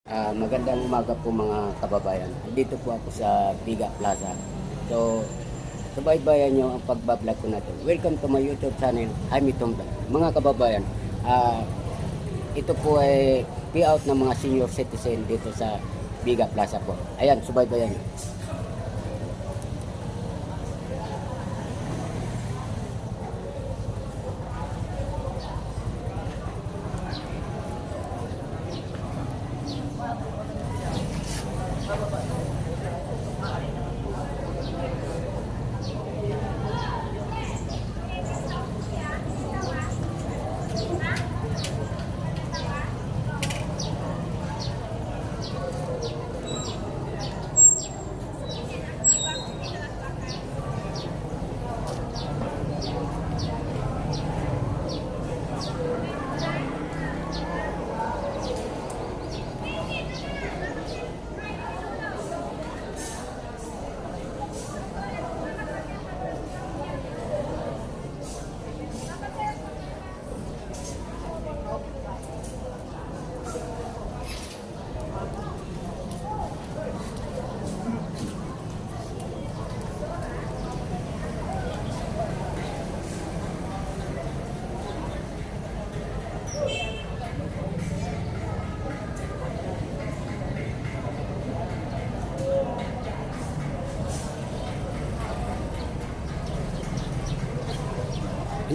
Magandang umaga po mga kababayan. Dito po ako sa Biga Plaza. So, subaybayan nyo ang pagbablog ko na to. Welcome to my YouTube channel, Jaime Tom Vlog. Mga kababayan, ito po ay payout ng mga senior citizen dito sa Biga Plaza po. Ayan, subaybayan nyo.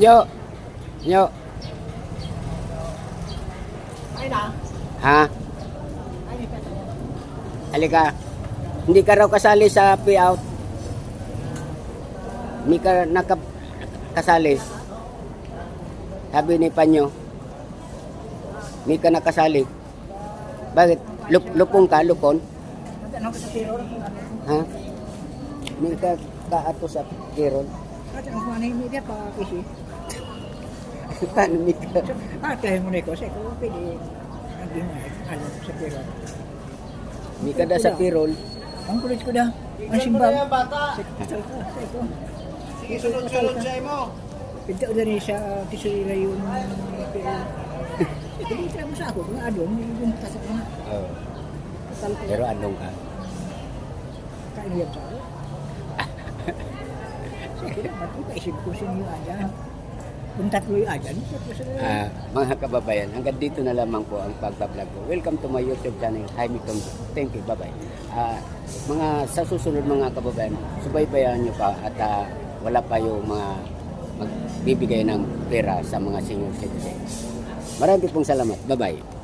Nyo! Nyo! Ay na. Ha? Ay, may pesa. Halika. Hindi ka raw kasali sa payout. Hindi ka nakasali. Sabi ni Panyo. Hindi ka nakasali. Bakit? Lupong ka? Lupon? Ano ka sa tiro? Ha? Hindi ka kaato sa kirol. At ang mga media pa kasi. Paano hindi ka? Tayo mo na ko. Kasi kung pwede. Naging ano sa tiro. Hindi ka na sa kirol. Ang kulit ko na. Ang simbang. Kasal ka. Sa ito. Sige, sunod-sunod sa mo. Pinta ko na siya. Kisulira yung pero. Pinita mo sa ako. Kung adong. Yung tasak na. Oh. Kasal ko. Pero anong ka? Kain yan sa ako. Sige naman. Kung kaisip ko sa inyo ayan. Kung tatlo yung ayan. Mga kababayan, hanggang dito na lamang po ang pagbablog ko. Welcome to my YouTube channel, Jaime Tom. Thank you, bye-bye. Sa susunod mga kababayan, subaybayan nyo pa at wala pa yung mga magbibigay ng pera sa mga senior citizens. Marami pong salamat. Bye-bye.